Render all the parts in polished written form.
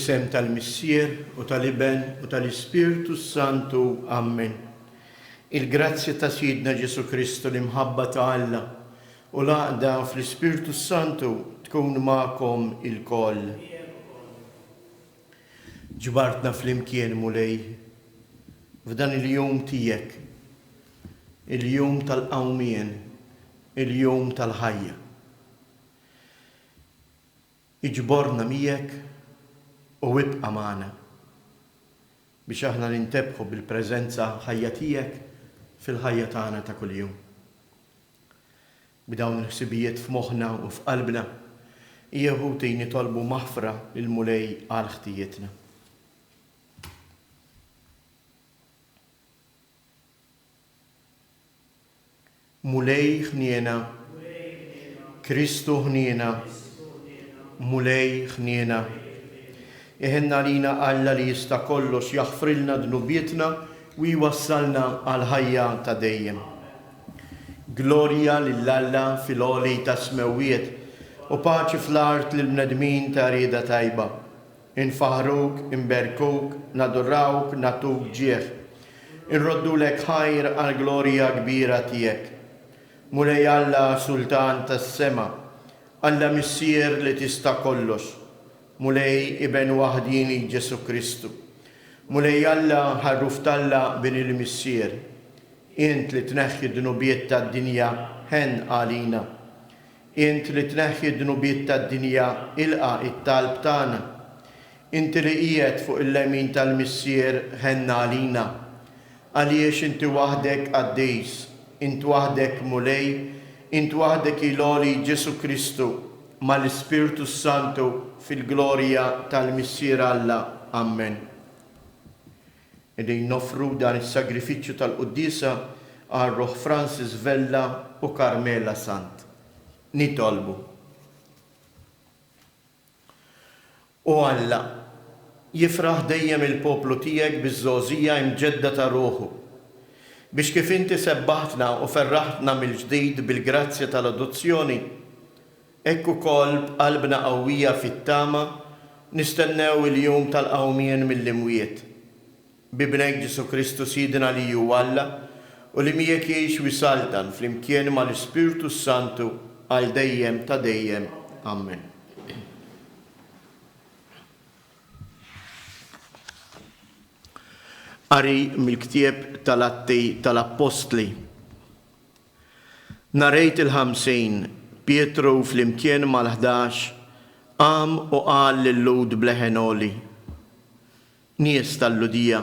Fl-isem tal-Missier u tal-Iben u tal-Ispirtu Santu. Amen. Il-grazzja ta' Sidna Ġesu Kristu l-imħabba ta' Alla u l-għaqda fl-Ispirtu Santu tkun ma'kom il-koll. Ġbartna fl-imkien mulej f'dan il-jum tijek, il-jum tal-qawmien, il-jum tal-ħajja. Iġborna miegħek u wibqa' magħna biex aħna nintebħu bil-preżenza ħajja tiegħek fil-ħajja tagħna ta' kuljum. B'dawn il-ħsibijiet f'moħħna u f'qalbna ijieħu nitolbu maħfra lil mulej għal ħtijietna. Mulej ħniena, Kristu ħniena, mulej ħniena. Iħenna lina Alla li jista' kollox jaħfrilna dnubietna u jwassalna għal ħajja ta' dejjem. Glorja lill-Alla fil-għoli ta' smewiet u paċi fl-art lill-bnedmin ta' rieda tajba. Infaħruk, inberkuk, nadurrawk, natuk ġieħ. Inroddulek ħajr għal glorja kbira tiegħek. Mulej Alla Sultan tas-sema, Alla Missier li tista' kollox. Mulej Iben waħdini Ġesu Kristu. Mulej Alla ħarruf talla bin il-Missier. Int li tneħħi d-dnubiet tad-dinja ħen għalina. Int li tneħħi d-dnubiet tad-dinja ilqa it-talb tagħna. Int li qiegħed fuq il-lemin tal-Missier ħen għalina. Għaliex inti waħdek għaddejs, int waħdek mulej, int waħdek il-għoli Ġesu Kristu mal-Ispirtu Santu fil-glorja tal-Missier Alla. Amen. Edin nofru dan is-sagrifiċċju tal-Quddisa għal Roħ Francis Vella u Carmela Sant. Nitolbu. U Alla, jifraħ dejjem il-poplu tiegħek biż-żgħożija imġedda ta' ruħu biex kif inti sebbaħtna u ferraħtna mill-ġdid bil-grazzja tal-adozzjoni, ekku kolb qalbna qawwija fit-tama nistennew il-jum tal-qawmien mill-imwiet. Bibnek Ġesu Kristu Sidna li ju Alla u li miegħek jgħix wisaltan fl-imkien mal-Ispirtu Santu għal dejjem ta' dejjem. Amen. Qari mill-ktieb tal-Atti tal-Apostli. Narejt il-50 Pietru fl-imkien mal-11 qam u qal lil-lud bleħenoli. Nies tal-Ludija,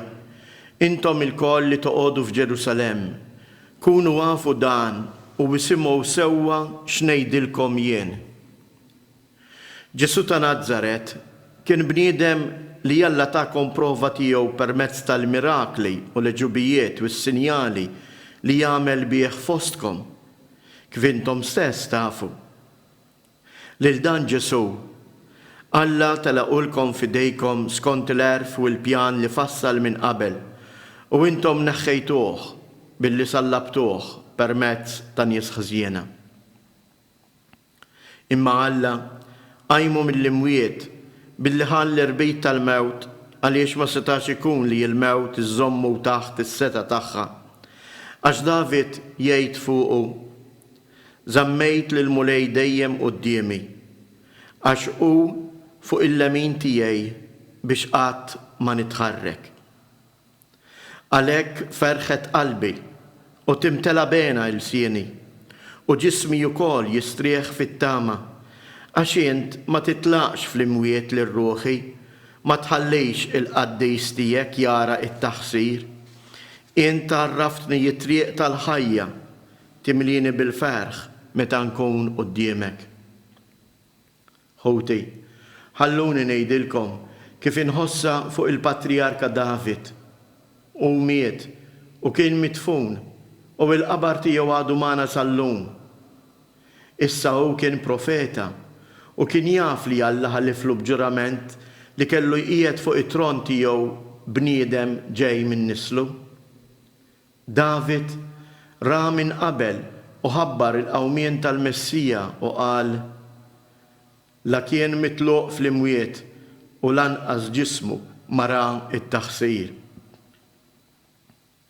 intom il-koll li toqgħodu f'Ġerusalem, kunu għafu dan u bisimgħu sewwa x'ngħidilkom jien. Ġesu ta' Nażaret kien bniedem li Alla ta'kom prova tiegħu permezz tal-mirakli u l-ġubijiet u s-sinjali li jagħmel bih fostkom, kif intom stess tafu. Lil dan Ġesu, Alla telaqulkom fidejkom skont l-erf u l-pjan li fassal minn qabel u intom neħħejtuh billi sallabtuh permezz ta' nies ħżiena. Imma Alla qajmu mill-imwiet billi ħall l-irbit tal-mewt għaliex ma setax ikun li l-mewt iżommu taħt is-seta tagħha. Għax David jgħid fuqu, żammejt lil mulej dejjem qudiemi, għax hu fuq il-lemin tiegħi biex qatt ma nitħarrek. Għalhekk ferħet qalbi u timtela bena l-sieni u ġismi wkoll jistrieħ fit-tama għax int ma titlaqx fl-imwiet lir-ruħi, ma tħallejx il-qaddejs tiegħek jara it-taħsir. Int għarraftni jitriq tal-ħajja timlini bil-ferħ meta nkun quddiemek. Ħoti, ħalluni ngħidilkom kif inħossa fuq il-Patriarka David u miet u kien mitfun u l-qabar tiegħu għadu magħna sal-lum. Issa hu kien profeta u kien jaf li Alla ħalliflu b'ġurament li kellu jqiegħed fuq it-tron tiegħu bniedem ġej minn nislu. David ra minn qabel u ħabbar il-qawmien tal-Messija u qal: la kien mitluq fl-imwiet u lanqas ġismu mara it-taħsir.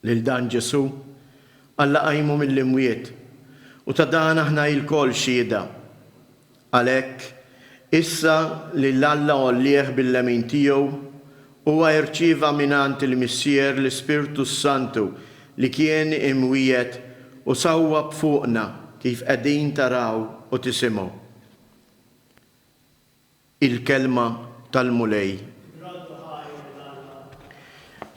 Lil dan Ġesu Alla qajmu mill-imwiet u ta' dan aħna il-kol xieda. Għalhekk issa lil Alla għollieħ bil-lemin tiegħu huwa jirċieva minant il-Missier l-Ispirtu Santu li kien imwiet u sawwab fuqna kif qegħdin taraw u tisimgħu. Il-kelma tal-mulej.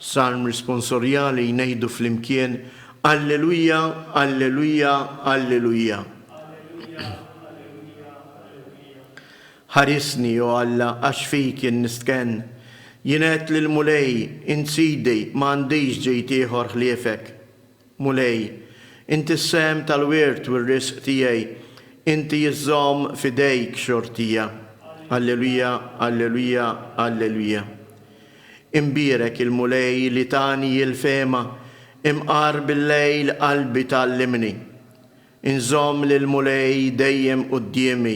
Salm responsorjali ngħidu flimkien Alleluja, Alleluja, Alleluja. Ħarisni o Alla għax fik jien nistken. Jinet lil-mulej insidi m'għandix ġejt ieħor ħliefek. Mulej, inti s-sem tal-wirt u r-risq tiegħi, inti jiżżomm fidejk xortija. Alleluja, Alleluja, Alleluja. Imbierek il-mulej li tani il-fema, imqar bil-lejl qalbi tal-limni. Inżomm lil-mulej dejjem qudiemi,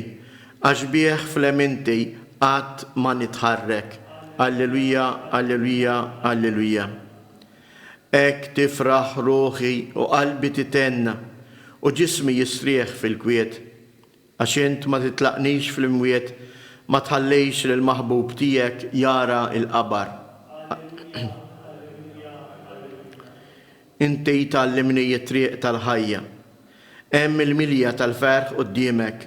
għax bih fleminti qatt ma nitħarrek. Alleluja, Alleluja, Alleluja. Ek tifraħ ruħi u qalbi titenna u ġismi jisrieħ fil-kwiet. Għax int ma titlaqnix fil-mwiet, ma tħallejx lil-maħbub tiegħek jara il-qabar. Inti tallimni jitriq tal-ħajja. Hemm il-milja tal-ferħ quddiemek,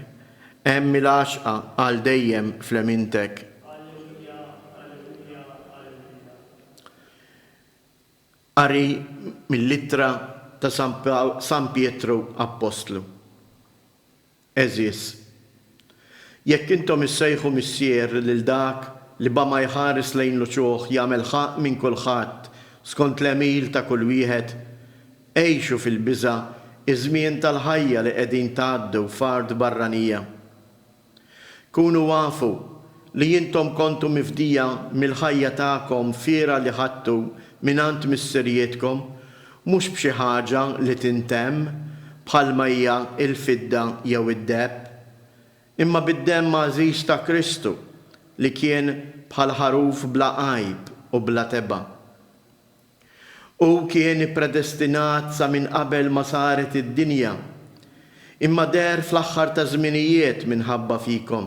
hemm il-għaxqa għal dejjem flemintek. Qari mill-littra ta' San Pietru Apostlu. Eżis, jekk intom issejħu missier lil dak li ba ma jħares lejn l-ċuħ jagħmel ħaq minn kulħadd skont l-emil ta' kull wieħed, ejxu fil-biża' iż-żmien tal-ħajja li qegħdin tgħaddu fard barranija. Kunu wafu li jintom kontu mifdija mill-ħajja tagħkom fiera li ħadtu minant misserijietkom, mhux b'xi ħaġa li tintemm bħalma hija il-fidda jew id-deb, imma bid-demm għażiż ta' Kristu li kien bħal ħaruf bla għajb u bla teba. U kien ippredestinat sa minn qabel ma saret id-dinja, imma der fl-aħħar ta' żminijiet minħabba fikom.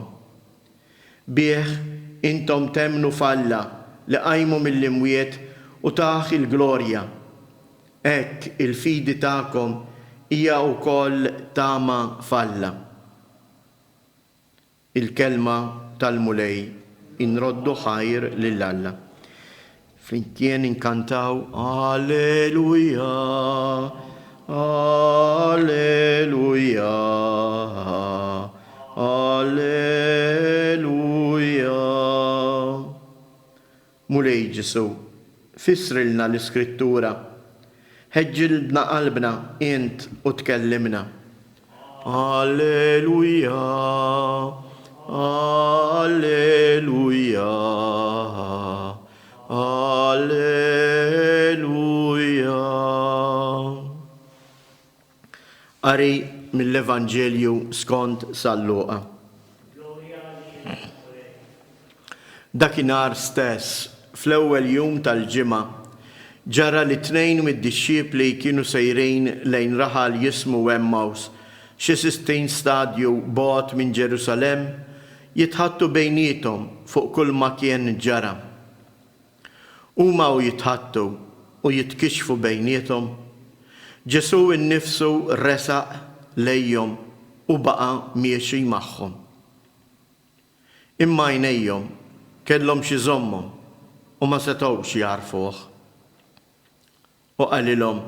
Bih intom temnu falla li qajmu mill-imwiet u taħ il-glorja. Ek il-fidi ta'kom hija wkoll tama falla. Il-kelma tal-mulej inroddu ħajr lil Alla. Flimkien inkantaw Alleluja, Alleluja, Alleluja. Mulej Ġesu, fissrilna l-iskrittura, ħeġġilna qalbna int u tkellimna. Alleluja, Alleluja, Alleluja. Qari mill-Evanġelju skont San Luqa. Dakinhar stess, fl-ewwel jum tal-ġimgħa, ġara li 2 mid-dixxiepli kienu sejrin lejn raħal jismu Emmaus, xi 60 stadju bogħod minn Ġerusalemm, jitħattu bejniethom fuq kull ma kien ġara. Huma u jitħattu u jitkixfu bejniethom, Ġesu innifsu resaq lejhom u baqa' miexi magħhom. Imma għajnejhom kellhom xi żommhom u ma setgħux jarfuh. U qalilhom,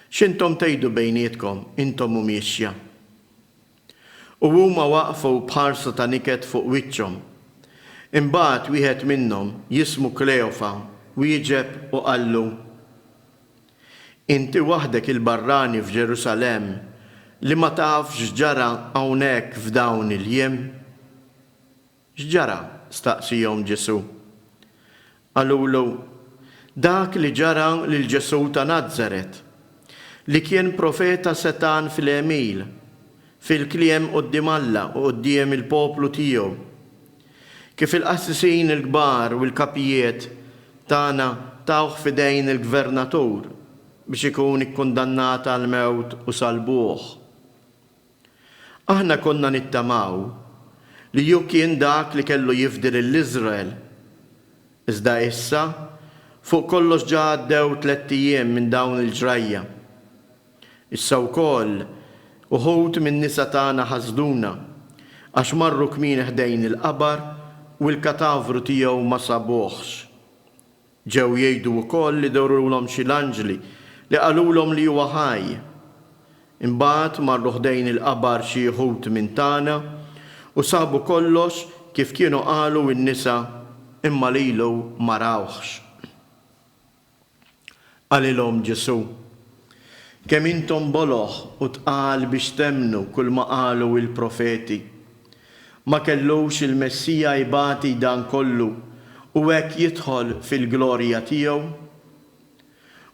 x'intom tgħidu bejnietkom intom u miexja. U huma waqfu bħarsa ta' niket fuq wiċċhom. Imbagħad wieħed minnhom jismu Kleofa wieġeb u qallu: Inti waħdek il-barrani f'Ġerusalem li ma tafx x'ġara hawnhekk f'dawn il-jiem? X'ġara? Staqsihom Ġesu. Qalulu: dak li ġara lil Ġesu ta' Nażaret, li kien profeta setan fil-Emil, fil-kliem quddiem Alla u quddiem il-poplu tiegħu. Kif il-qassisin il-kbar u l-kapijiet tagħna tawh f'idejn il-gvernatur biex ikun ikkundannat għal mewt u salbuh. Aħna konna nittamaw li ju kien dak li kellu jifdil l-Iżrael. Iżda issa fuq kollox ġa għaddew 3 ijiem minn dawn il-ġrajja. Issa wkoll uħud minn nisa tagħna ħażduna għax marru kmien ħdejn il-qabar u l-katavru tiegħu ma sabuhx. Ġew jgħidu wkoll li dawrulhom xi l-anġli li qalulhom li huwa ħaj. Imbagħad marru ħdejn il-qabar xi wħud minn tagħna u sabu kollox kif kienu qalu n-nisa imma lilu ma rawhx. Qalilhom Ġesu: kemm intom boloħ u tqal biex temnu kull ma qalu il-profeti. Ma kellux il-Messija jibati dan kollu u hekk jidħol fil-glorja tiegħu.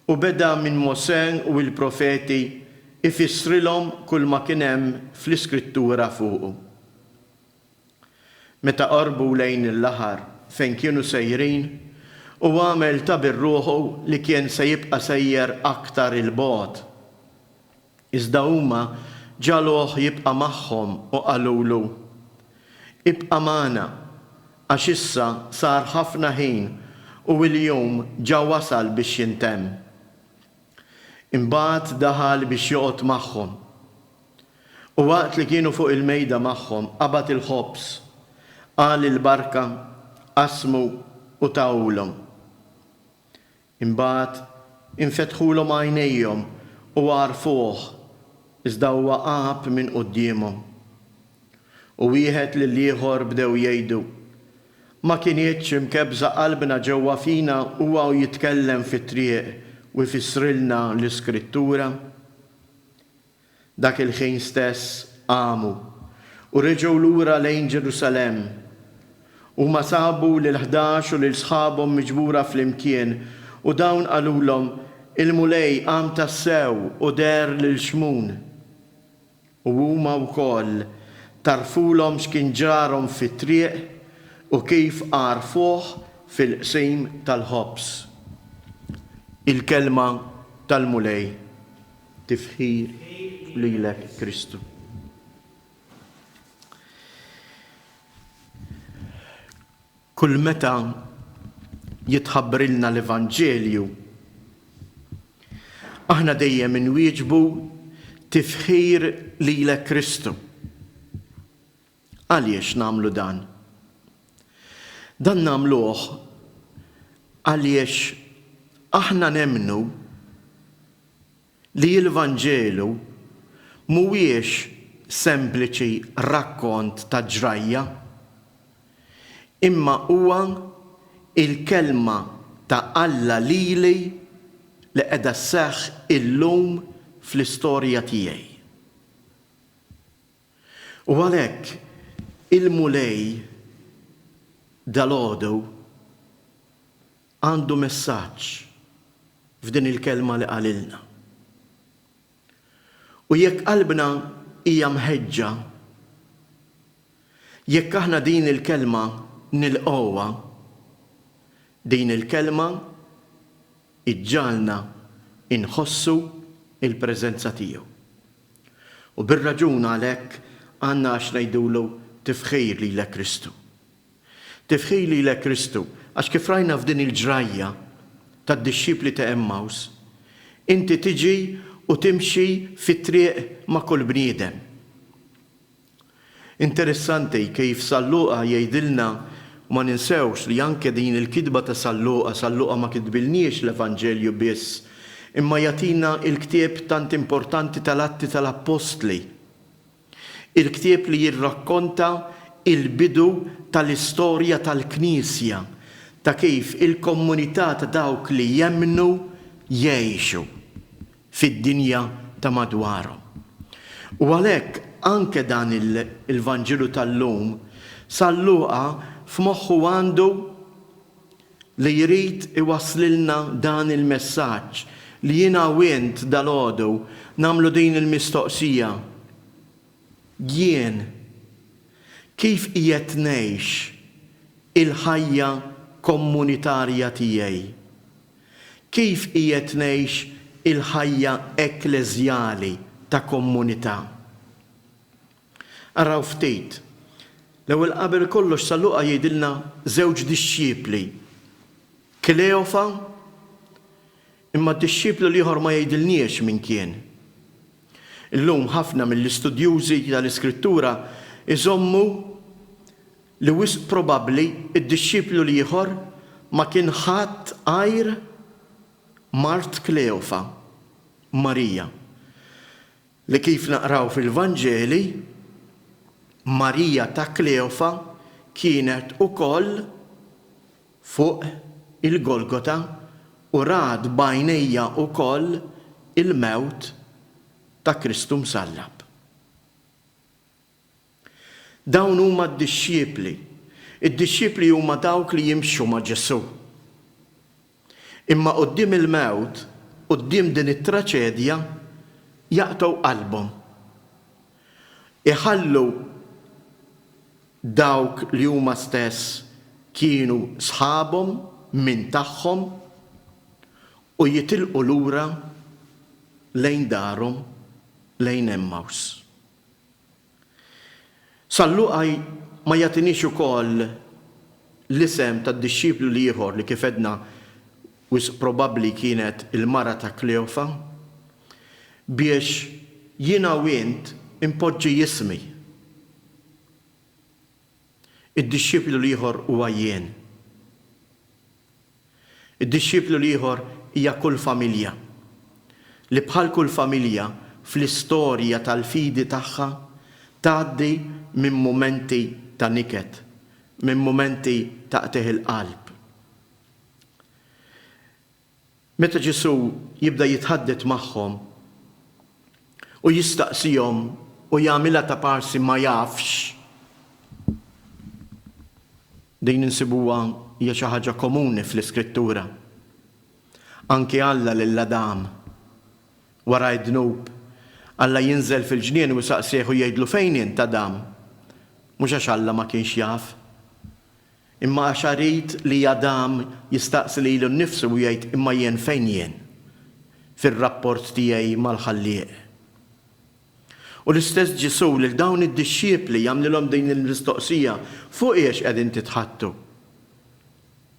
U beda minn Mosè u l-profeti ifissrilhom kull ma kien hemm fl-Iskrittura fuqu. Meta qarbu lejn il-laħar fejn kienu sejrin u għamel ta' bir-ruħu li kien se jibqa' sejjer aktar il-bogħod. Iżda huma ġaluh jibqa' magħhom u qalulu: ibqa' magħna għax issa sar ħafna ħin u l-jum ġa wasal biex jintemm. Imbagħad daħal biex joqgħod magħhom. U waqt li kienu fuq il-mejda magħhom qabad il-ħobs, qal il-barka, qasmu u tawlhom. Imbagħad infetħulhom għajnejhom u għarfuh iżda huwa qab minn qudiemhom. U wieħed lil ieħor bdew jgħidu: ma kienitx imkebża qalbna ġewwa fina huwa jitkellem fit-triq u jfissrilna l-Iskrittura? Dak il-ħin stess qamu u reġgħu lura lejn Ġerusalemm. Huma sabu lil 11 u lil sħabhom miġbura flimkien u dawn qalulhom: il-mulej qam tassew u der lil xmun. U huma wkoll tarfulhom x'kien ġarhom fit-triq u kif għarfuh fil-qsim tal-ħobs. Il-kelma tal-mulej. Tifħir lilek Kristu. Kull meta jitħabbrilna l-Evanġelju, aħna dejjem inwieġbu tifħir lilek Kristu. Għaliex nagħmlu dan? Dan nagħmluh għaliex aħna nemmnu li l-Evanġelu mhuwiex sempliċi rakkont ta' ġrajja, imma huwa il-kelma ta' Alla lili li qiegħda sseħħ illum fl-istorja tiegħi. U għalhekk il-mulej dalgħodu għandu messaġġ f'din il-kelma li qalilna. U jekk qalbna hija mħeġġa, jekk aħna din il-kelma nilqgħuha, din il-kelma iġġalna inħossu il-preżenza tiegħu. U bir-raġun għalhekk għandna għax ngħidulu tifħir lilek Kristu. Tifħir lilek Kristu għax kif rajna f'din il-ġrajja tad-dixxipli ta' Emmaus, inti tiġi u timxi fit-triq ma' kull bniedem. Interessanti kif Salluqa jgħidilna, u ma ninsewx li anke din il-kidba ta' Salluqa ma kitbilniex l-Evanġelju biss, imma jagħtina il-ktieb tant importanti tal-Atti tal-Apostli. Il-ktieb li jirrakkonta il-bidu tal-istorja tal-Knisja, ta' kif il-komunità ta' dawk li jemmnu jgħixu fid-dinja ta' madwarhom. U għalhekk anke dan il-Vanġilu tal-lum Salluqa f'moħħu għandu li jrid iwaslilna dan il-messaġġ li jiena wint dalgħodu nagħmlu din il-mistoqsija. Jien kif qiegħed ngħix il-ħajja komunitarja tiegħi? Kif qiegħed ngħix il-ħajja ekleżjali ta' komunità? Araw ftit. L-ewwel qabel kollox San Luqa jgħidilna żewġ dixxipli. Kleofa, imma d-dixxiplu ieħor ma jgħidilniex min kien. Illum ħafna mill-istudjużi tal-Iskrittura iżommu li wisq probabbli id-dixxiplu ieħor ma kien ħadd għajr Mart Kleofa, Marija. Li kif naqraw fil-Vanġeli, Marija ta' Kleofa kienet ukoll fuq il-Golgota u rad bajnejja ukoll il-mewt ta' Kristu msallab. Dawn huma d-dixxiepli. Id-dixxiepli huma dawk li jimxu ma' Ġesu. Imma quddiem il-mewt, quddiem din it-traċedja, jaqtaw qalbhom. Iħallu dawk li huma stess kienu sħabhom min tagħhom u jitilqu lura lejn darhom lejn Emmaus. San Luqa ma jagħtinix ukoll l-isem tad-dixxiplu ieħor li kif edna wisq probabbli kienet il-mara ta' Kleofa biex jiena u int impoġġi jismi. Id-dixxiplu ieħor huwa jien. Id-dixxiplu ieħor hija kull familja. Li bħal kull familja fl-istorja tal-fidi tagħha tgħaddi minn mumenti ta' niket, minn mumenti ta' qteħ il-qalb. Meta Ġesu jibda jitħaddet magħhom u jistaqsihom u jagħmilha ta' parsi ma jafx, din insibuha hija xi ħaġa komuni fl-Iskrittura. Anki Alla lil Adam wara d-dnub, Alla jinżel fil-ġnien u saqsih u jgħidlu fejn int Adam? Mhux għax Alla ma kienx jaf, imma għax arid li Adam jistaqsi lilu nnifsu u jgħid imma jien fejn jien fir-rapport tiegħi mal-Ħallieq. U l-istess Ġesu lil dawn id-dixxiepli jagħmlilhom din il-mistoqsija fuq ex qegħdin titħattu.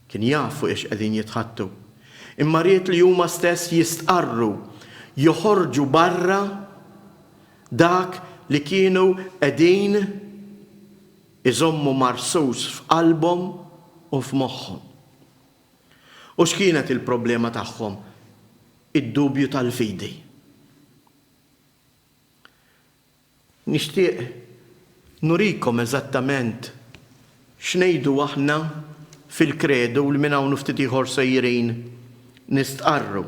Kien jaf fuq ex qegħdin jitħattu. Imma ried li huma stess jistqarru, joħorġu barra dak li kienu qegħdin iżommu marsus f'qalbhom u f'moħħhom. U x'kienet il-problema tagħhom? Id-dubju tal-fidi. Nixtieq nurikom eżattament x'ngħidu aħna fil-kredu li minn hawn ftit ieħor sejrin nistqarru.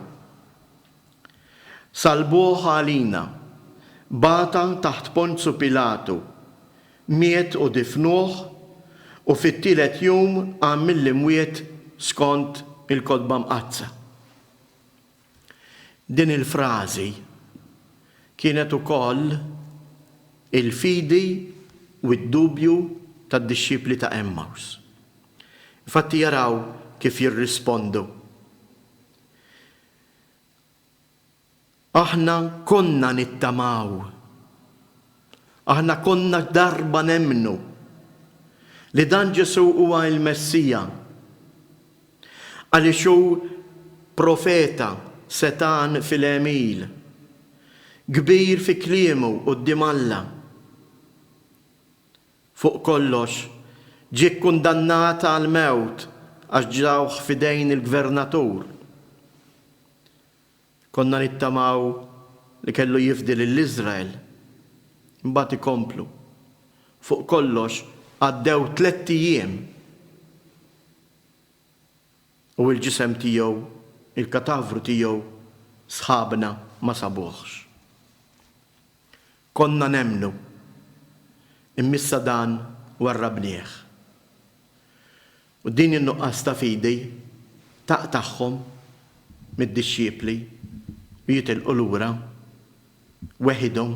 Salbuh għalina, bata taħt Ponzu Pilatu, miet u difnuh u fit-tielet jum għamil l-imwiet skont il-kodba mqazza. Din il-frażi kienet ukoll il-fidi u d-dubju tad-dixxipli ta' Emmaus. Infatti jaraw kif jirrispondu. Aħna konna nittamaw. Aħna konna darba nemnu li dan Ġesu huwa il-Messija. Għaliex hu profeta setan fil-Emil, kbir fi kliemu quddiem Alla. Fuq kollox, ġie kkundannata għal mewt għax ġawh fidejn il-gvernatur. Konna nittamaw li kellu jifdi lill-Iżrael, imbagħad ikomplu. Fuq kollox għaddew 3 ijiem u l-ġisem tiegħu, il-katavru tiegħu sħabna ma sabuhx. Konna nemnu, immissa dan warrabnieh. U din in-nuqqas ta' fidi taqtaħħom mid-dixxiepli u jitilqu lura weħidhom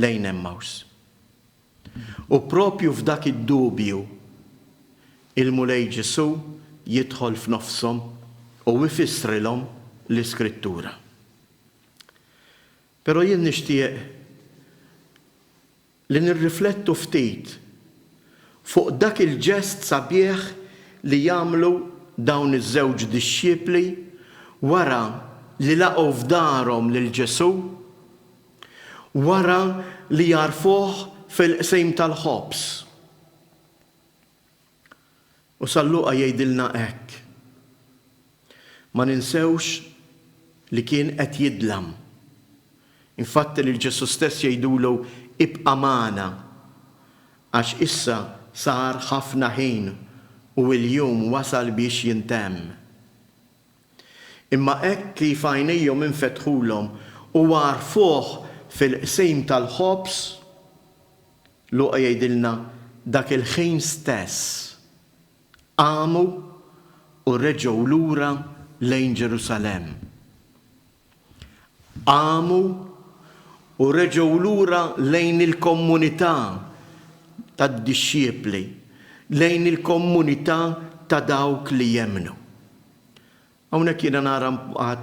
lejn Emmaus. U propju f'dak id-dubju il-mulej Ġesu jidħol f'nofshom u jfissrilhom l-Iskrittura. Però jien nixtieq li nirriflettu ftit fuq dak il-ġest sabiħ li jagħmlu dawn iż-żewġ dixxiepli wara li laqgħu f'darhom lil Ġesu, wara li jarfuh fil-qsejm tal-ħobs. U Luqa jgħidilna hekk. Ma ninsewx li kien qed jidlam. Infatti li Ġesu stess jgħidulu ibqa' magħna għax issa sar ħafna ħin u l-jum wasal biex jintemm. Imma hekk kif għajnejhom infetħulhom u għarfuh fil-qsejm tal-ħobs, Luqa jgħidilna dak il-ħin stess qamu u reġgħu lura lejn Ġerusalemm. Qamu u reġgħu lura lejn il-komunità tad-dixxiepli, lejn il-komunità ta' dawk li jemmnu. Hawnhekk jiena nara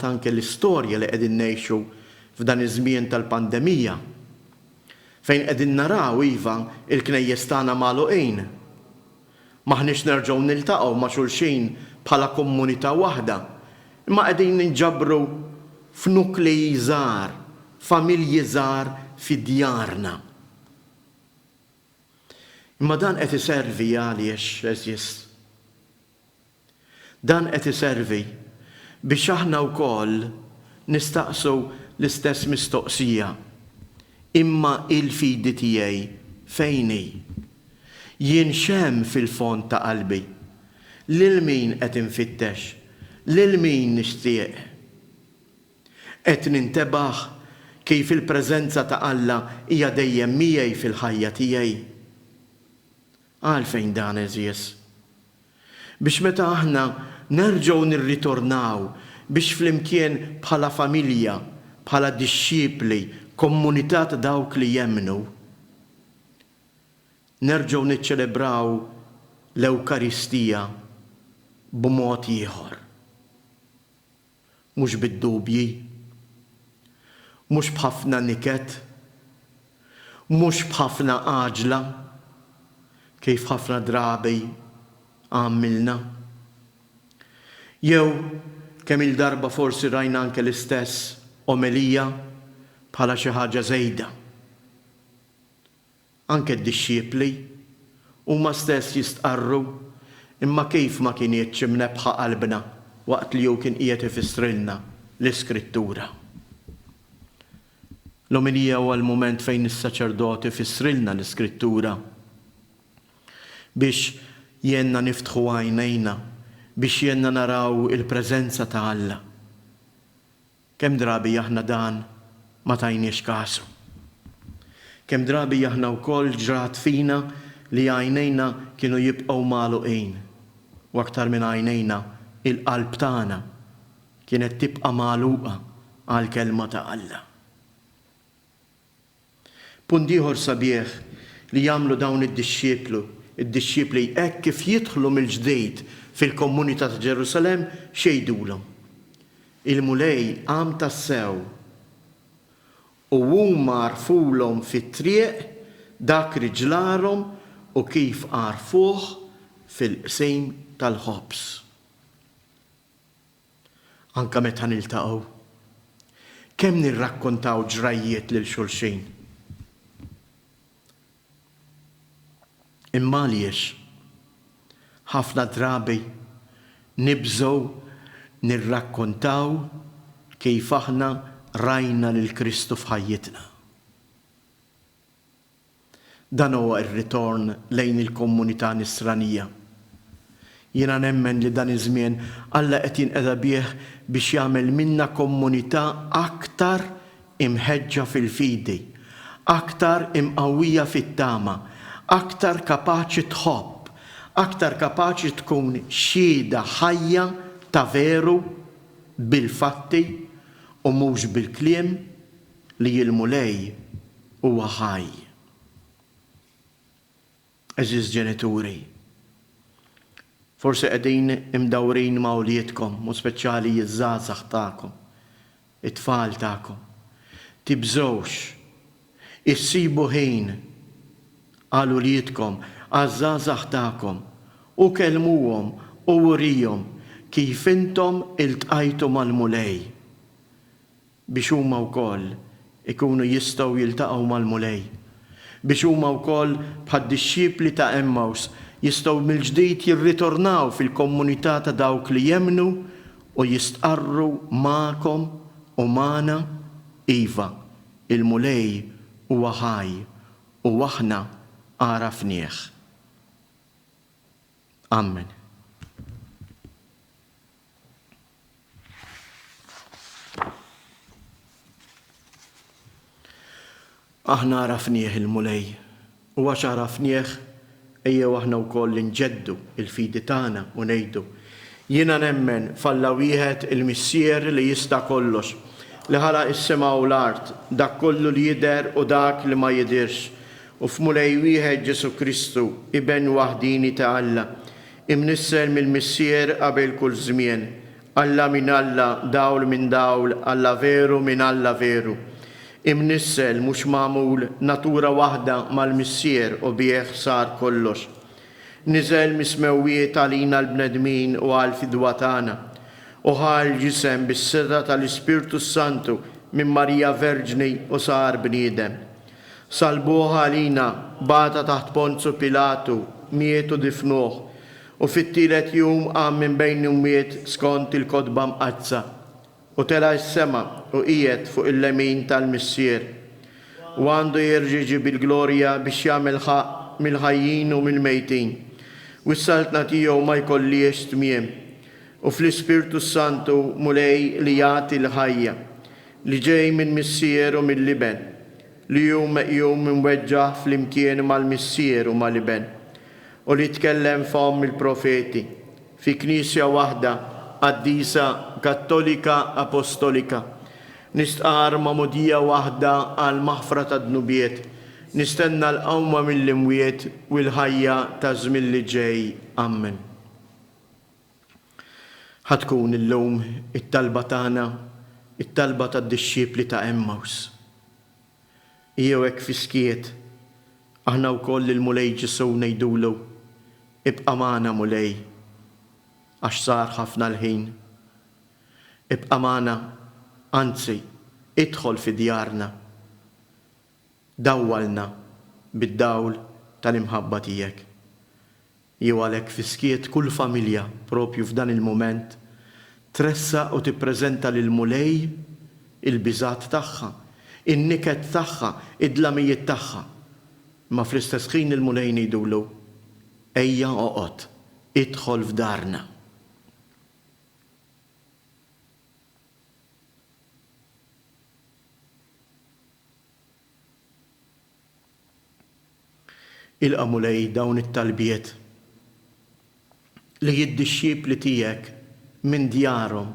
anke l-istorja li qegħdin ngħixu f'dan iż-żmien tal-pandemija, fejn qegħdin naraw iva il-knejjes tagħna magħluqin. Maħniex nerġgħu niltaqgħu ma' xulxin bħala komunità waħda, imma qegħdin ninġabru f'nuklei żgħar, familji żgħar fid-djarna. Imma dan qed iservi għaliex eżis. Dan qed iservi biex aħna wkoll nistaqsu l-istess mistoqsija. Imma il-fidi tiegħi fejn hi? Jien xemm fil-fond ta' qalbi? Lil min qed infittex? Lil min nixtieq? Qed nintebaħ kif il-preżenza ta' Alla hija dejjem miegħi fil-ħajja tiegħi. Għalfejn dan eżies? Biex meta aħna nerġgħu nirritornaw biex flimkien bħala familja, bħala dixxiepli, komunità ta' dawk li jemmnu, nerġgħu niċċelebraw l-Ewkaristija b'mod ieħor. Mhux bid-dubji, mhux b'ħafna niket, mhux b'ħafna għaġla, kif ħafna drabi għamilna. Jew kemm il-darba forsi rajna anke l-istess omelija bħala xi ħaġa żejda. Anke d-dixxiepli huma stess jistqarru imma kif ma kienitx imnebħa qalbna waqt li jew kien qiegħed ifissrilna l-Iskrittura. L-omelija huwa l-mument fejn is-saċerdoti ifissrilna l-Iskrittura biex jenna niftħu għajnejna, biex jenna naraw il-preżenza ta' Alla. Kemm drabi aħna dan ma tajniex kasu. Kemm drabi aħna wkoll ġrat fina li għajnejna kienu jibqgħu magħluqin u aktar minn għajnejna il-qalb tagħna kienet tibqa' magħluqa għall-kelma ta' Alla. Punt ieħor sabiħ li jagħmlu dawn id-dixxiepli hekk kif jidħlu mill-ġdid fil-komunità ta' Ġerusalemm xejdulhom. Il-mulej qam tassew u huma għarfulhom fit-triq dak riġlarhom u kif għarfuh fil-qsejm tal-ħobs. Anke meta niltaqgħu, kemm nirrakkontaw ġrajiet lil xulxin. Imma għaliex ħafna drabi nibżgħu nirrakkontaw kif aħna rajna lil Kristu f'ħajjitna. Dan huwa r-ritorn lejn il-komunità nisranija. Jiena nemmen li dan iż-żmien Alla qed jinqeda bih biex jagħmel minna komunità aktar imħeġġa fil-fidi, aktar imqawwija fit-tama, aktar kapaċi tħobb, aktar kapaċi tkun xhieda ħajja ta' veru bil-fatti u mhux bil-kliem li l-mulej huwa ħaj. Eżiż ġenituri, Forse qegħdin imdawrin ma' uliedkom, u speċjali jiż-żgħażagħ tagħkom, it-tfal tagħkom. Tibżgħux, issibu ħin għal uliedkom, għaż-żgħażagħ tagħkom, u kellmuhom u urihom kif intom iltqajtu mal-mulej biex huma wkoll ikunu jistgħu jiltaqgħu mal-mulej, biex huma wkoll bħad-dixxiepli ta' Emmaus jistgħu mill-ġdid jirritornaw fil-komunità ta' dawk li jemmnu u jistqarru magħkom u magħna iva, il-mulej huwa ħaj u aħna għarafnieh. Amen. Aħna għarafnieh il-mulej, u għax għarafnieh ejjew aħna wkoll nġeddu il-fidi tagħna u ngħidu jiena nemmen f'Alla wieħed il-Missier li jista' kollox, li ħalaq is-sema u l-art, dak kollu li jidher u dak li ma jidirx, u f'mulej wieħed Ġesu Kristu, iben waħdini ta' Alla, imnissel mill-Missier qabel kull żmien, Alla min Alla, dawl minn dawl, Alla veru minn Alla veru. Imnissel mhux magħmul natura waħda mal-Missier u bih sar kollox. Niżel mismewwiet għalina l-bnedmin u għal-fidwa tagħna, u ħal ġisem bis-seta tal-Ispirtu Santu minn Marija Verġni u sar bniedem. Salbuha għalina bata taħt Ponzu Pilatu, miet u difnuh, u fit-tielet jum qam minn bejn miet skont il-kodba mqazza, u tela s-sema u qiegħed fuq il-lemin tal-Missier. U għandu jerġiġi bil-glorja biex jagħmel ħaq mill-ħajjin u mill-mejtin. U s-saltna tiegħu ma jkollix tmiem. U fl-Ispirtu Santu mulej li jagħti l-ħajja, li ġej minn Missier u mill-Liben, li jum imweġġaħ fl-imkien mal-Missier u mal-Liben, u li tkellem f'hom il-profeti fi knisja waħda qaddisa kattolika apostolika, nistqar mamudija waħda għal maħfra ta' dnubiet, nistenna l-qawma mill-imwiet u l-ħajja ta' żmien li ġej. Amen. Ħatkun illum it-talba tagħna, it-talba tad-dixxiepli ta' Emmaus. Jew hekk fiskiet, aħna wkoll il-mulej ġisew ngħidulu, ibqa' magħna mulej, għax sar ħafna l-ħin. Ibqa' magħna, anzi, idħol fi djarna. Dawwalna bid-dawl tal-imħabba tiegħek. Jew għalhekk fiskiet kull familja propju f'dan il-mument tressa u tippreżenta lil-mulej il-biżat tagħha, in-niket tagħha, id-dlamijiet tagħha. Ma fl-istess ħin il-mulej ngħidulu, ejja oqgħod, idħol f'darna. Ilqa' mulej dawn it-talbiet li jiddixxiepli tiegħek minn djarhom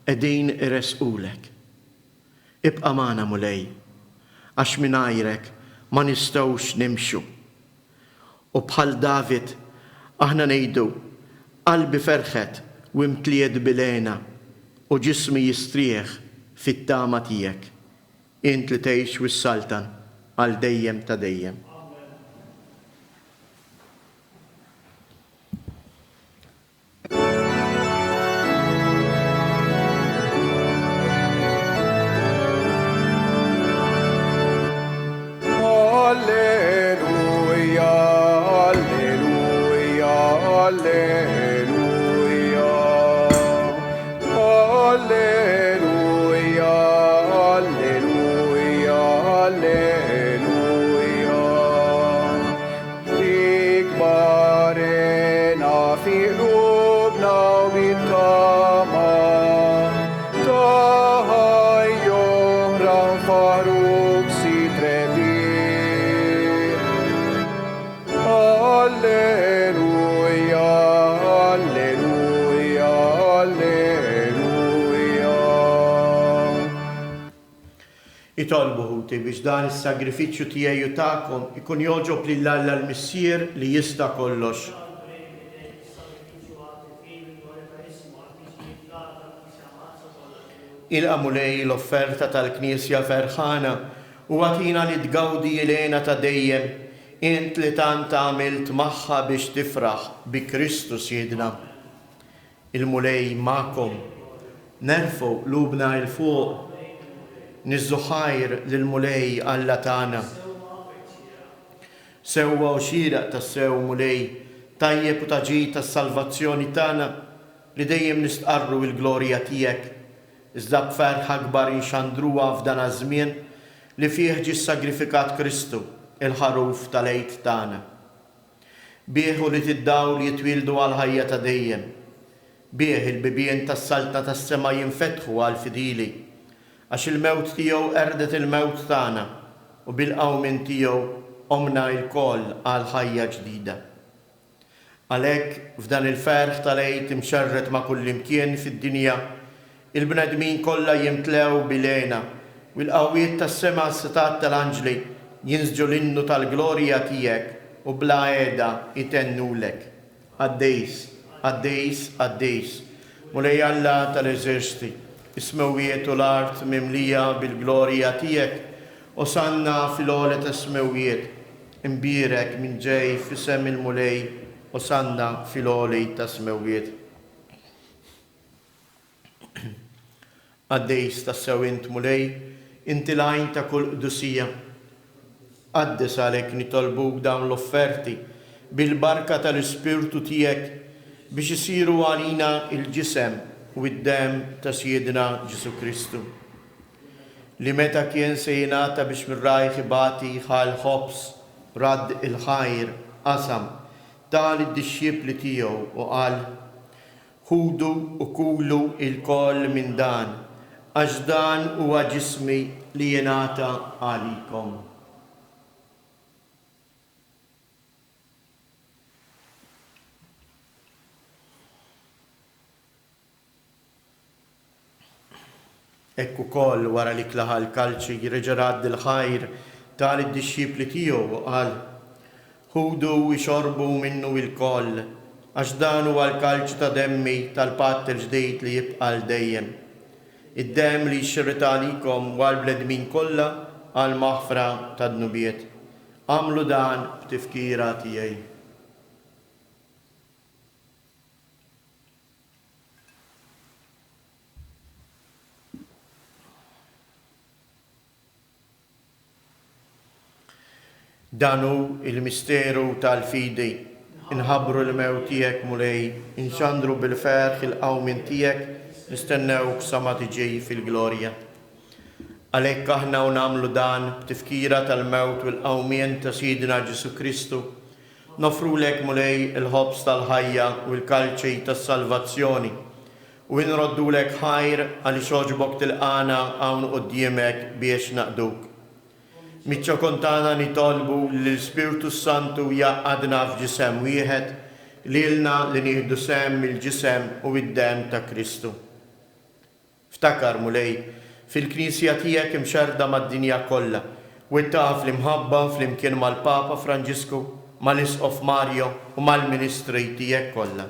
qegħdin iresqulek. Ibqa' magħna mulej, għax mingħajrek ma nistgħux nimxu. U bħal David aħna ngħidu, qalbi ferħet u imtliet bilena u ġismi jistrieħ fit-tama tiegħek. Int li tgħix wis-saltan għal dejjem ta' dejjem. Itolbu ħuti biex dan is-sagrifiċċju tiegħi u tagħkom ikun joġob lil Alla l-Missier li jista' kollox. il-qamulej l-offerta tal-Knisja ferħana u għatina li tgawdi jilena ta' dejjem int li tant għamilt magħha biex tifraħ bi Kristus Siedna. Il-mulej ma'kom, nerfu lubna il-fuq, nizzuħajr lil-mulej Alla tagħna. Sewwa u xieraq tas-sew mulej tajjeb u taġi tas-salvazzjoni tagħna li dejjem nistqarru l-glorja tiegħek, iżda b'ferħ akbar inxandruha f'dan iż-żmien li fih ġie sagrifikat Kristu, il-ħaruf tal-għid tagħna. Bieħu li tiddaw li jitwildu għal ħajja ta' dejjem. Bieħ il-bibien tas-salta tas-sema jinfetħu għal fidili, għax il-mewt tiegħu erdet il-mewt tagħna u bil-qawmin tiegħu omna il-koll għal ħajja ġdida. Għalhekk f'dan il-ferħ tal-għid imxerret ma' kull imkien fid-dinja, il-bnedmin kollha jimtlew bilena u l-qawwiet tas-sema s-sitat tal-anġli jinżġu l-innu tal-glorja tiegħek u bla għeda itennulek. Għaddejs, għaddejs, għaddejs, mulej Alla tal-eżerċti, ismewiet u l-art mimlija bil-glorja tiegħek, u sanna fil-għolet tas-smewiet, imbirek minn ġej f'isem il-mulej, u sanna fil-għolet tas-smewiet. Għaddejs tas-sewint mulej, inti lajn ta' kull qdusija. Għaddes għalek nitolbuk dawn l-offerti bil-barka tal-Ispirtu tiegħek biex isiru għalina il-ġisem u id-dem ta' Siedna Ġesu Kristu. Li meta kien se jingħata biex mir-rajħ ibati ħal ħobs radd il-ħajr qasam tal id-dixxiepli tiegħu u qal: ħudu u kulu il-koll minn dan, għax dan huwa ġismi li jingħata għalikom. Ekku koll wara li klaħa l-kalċi reġarad il-ħajr tal id-dixxiepli tiegħu u qal: ħudu u xorbu minnu il-koll, għax dan huwa l-kalċ ta' demmi tal-patt il-ġdejt li jibqa' dejjem. Id-dem li jxirrita għalikom u għall-bledmin kollha għal maħfra tad-nubiet. Għamlu dan b'tifkira tiegħi. Danu il-misteru tal-fidi, inħabru l-mew tiegħek mulej, inxandru bil-ferħ il-qawmin tiegħek, nistennewk sa ma tiġi fil-glorja. Għalhekk aħna u nagħmlu dan b'tifkira tal-mewt u l-qawmien ta' Siedna Ġesu Kristu, nofrulek mulej il-ħobs tal-ħajja u l-kalċej tas-salvazzjoni u nroddulek ħajr għaliex oġbok tilqana hawn quddiemek biex naqduk. Miċċa kontana nitolbu l-Spiritu Santu jaqadna f'ġisem wieħed lilna li nieħdu sem il-ġisem u id-dem ta' Kristu. Ftakar mulej fil-Knisja tiegħek imxerda mad-dinja kollha u ittaf l-imħabba flimkien mal-Papa Franġisku, mal-Isqof Mario u mal-Ministri tiegħek kollha.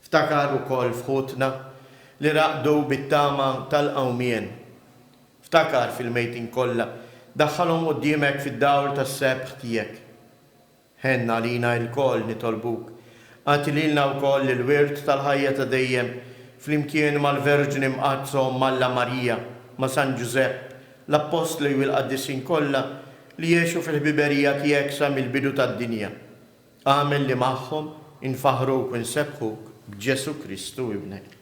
Ftakar ukoll fħutna li raqdu bit-tama tal-qawmien. Ftakar fil-mejtin kollha daħħalhom quddiemek fid-dawl tas-sebħ tiegħek. Ħenna lina l-koll nitolbuk, għati lilna wkoll il-wirt tal-ħajja ta' dejjem flimkien mal-Verġni mqazzhom Malla Marija, ma' San Giuseppe, l-Apostli u l-Qaddisin kollha li jgħixu fil-ħbiberija tiegħek sa mill-bidu tad-dinja. Għamel li magħhom infaħruk u nsebħuk b'Ġesu Kristu ibnek.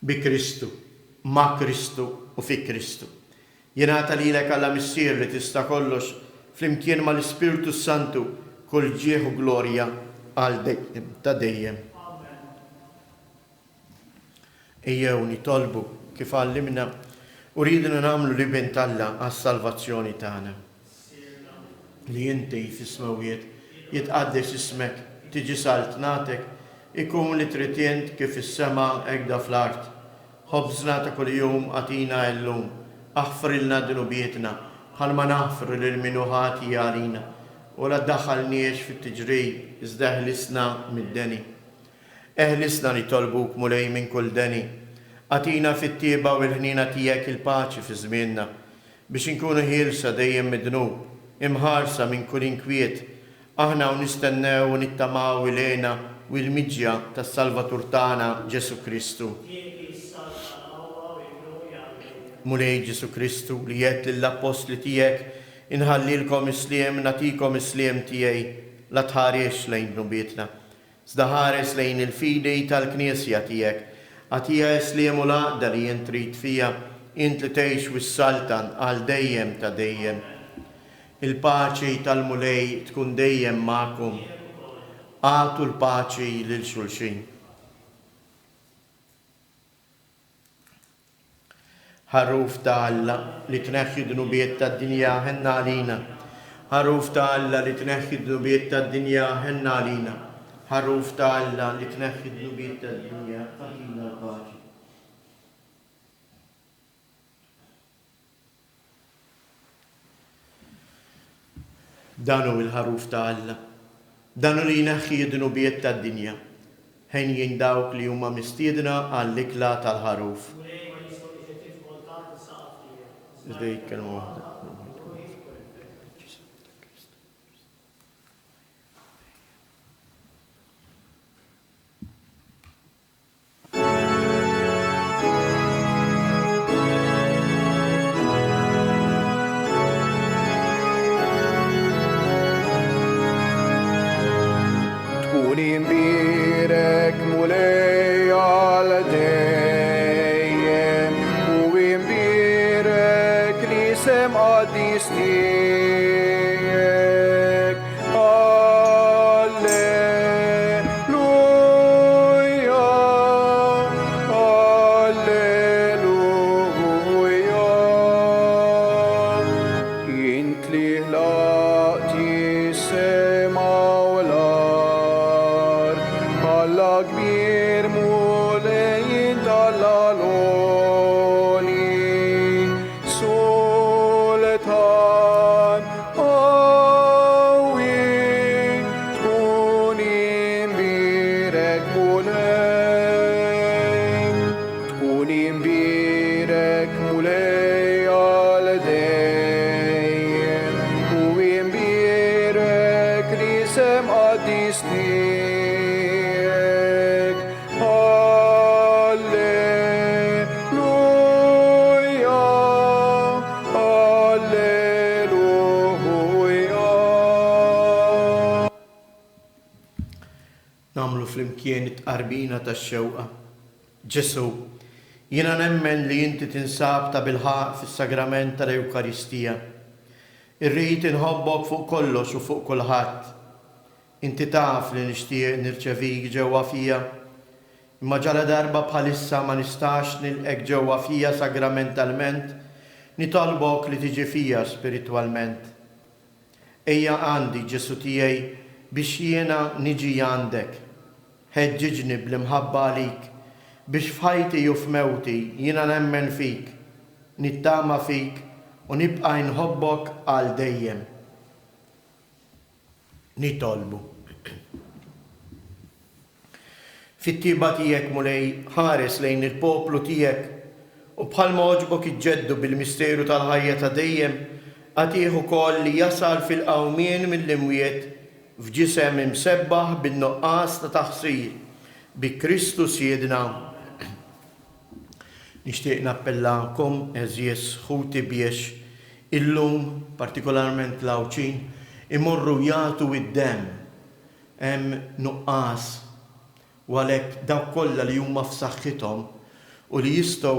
Bi Kristu, ma' Kristu u fi Kristu. Jingħata lilek Alla missier li tista' kollox flimkien mal-Ispiritu Santu kull ġieħ u glorja għal dejjem ta' dejjem. Ejjew nitolbu kif għallimna u ridna nagħmlu li bint Alla għas-salvazzjoni tagħna. Li inti fis-smawiet jitqaddes ismek, tiġi salt nagħtek, ikun li tritjent kif is-sema hekk fl-art. Ħobżna ta' kuljum għatina llum, aħfrilna dunubietna, bħalma naħfru lil min ħati għalina, u la ddaħħalniex fit-tiġrij iżda ħlisna mid-deni. Eħlisna nitolbuk mulej minn kull deni. Atina fit-tieba u l-ħnina tiegħek il-paċi fi żmienna biex inkunu ħielsa dejjem midnub, imħarsa minn kull inkwiet, aħna u nistennew u nittamaw ilejna u l-miġja tas-Salvatur tagħna Ġesu Kristu. Mulej Ġesu Kristu li jgħid lill-apostli tiegħek inħallilkom isliem natikom isliem tiegħi la tħarex lejn nubietna. Iżda ħares lejn il-fidej tal-Knisja tiegħek. Għatija isliem u laqda li jien trid fija, int li tgħix wis-saltan għal dejjem ta' dejjem. Il-paċi tal-mulej tkun dejjem magħkom. Għatu l-paċi lil xulxin. Ħarruf ta' Alla li tneħħi d-nubiet tad-dinja ħenna għalina. Ħarruf ta' Alla li tneħħi d-nubiet tad-dinja ħenna għalina. Ħarruf ta' Alla li tneħħi d-nubiet tad-dinja ħatina l-paċi. Danu il-ħaruf ta' Alla. Danu li jneħħi d-nubiet tad-dinja. Ħen jindawk li huma mistiedna għall-ikla tal-ħaruf. Zdejk il-muħda. Flimkien it-qarbina tax-xewqa. Ġesu, jiena nemmen li inti tinsab ta' bilħaq fis-sagrament tal-Ewkaristija. Irrid inħobbok fuq kollox u fuq kulħadd. Inti taf li nixtieq nirċevik ġewwa fija, imma ġala darba bħalissa ma nistax nilqek ġewwa fija sagramentalment, nitolbok li tiġi fija spiritwalment. Ejja għandi Ġesu tiegħi biex jiena niġi għandek. Ħeġġiġni bl-imħabba għalik biex f'ħajti u f'mewti jiena nemmen fik, nittama fik u nibqa' nħobbok għal dejjem. Nitolbu. Fit-tieba tiegħek mulej ħares lejn il-poplu tiegħek u bħalma oġbok iġġeddu bil-misteru tal-ħajja ta' dejjem għatih ukoll li jasal fil-qawmien mill-imwiet f'ġisem imsebbaħ bin-nuqqas ta' taħsir bi Kristu Siedna. Nixtieq nappellakom eżies ħuti biex illum partikolarment l-awċin imorru jagħtu id-dem. Hemm nuqqas u għalhekk dawk kollha li huma f'saħħithom u li jistgħu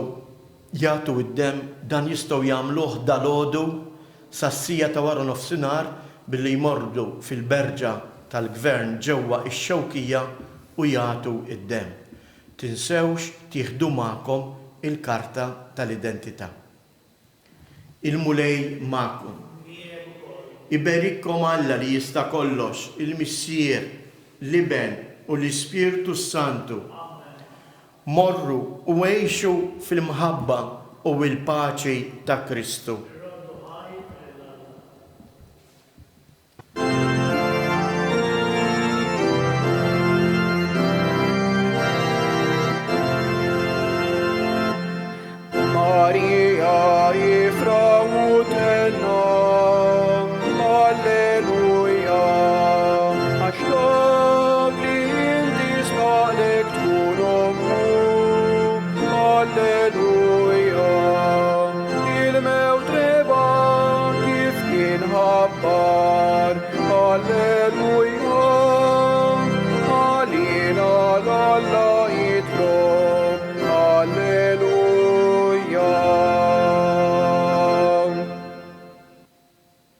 jagħtu id-dem dan jistgħu jagħmluh dalgħodu sas-sija ta' wara nofsinhar billi jmordu fil-berġa tal-gvern ġewwa x-Xewkija u jagħtu id-dem. Tinsewx tieħdu magħkom il-karta tal-identità. Il-mulej magħkom. Iberikkom Alla li jista' kollox, il-Missier, l-Iben u l-Ispirtu Santu. Morru u għejxu fil-mħabba u l-paċi ta' Kristu.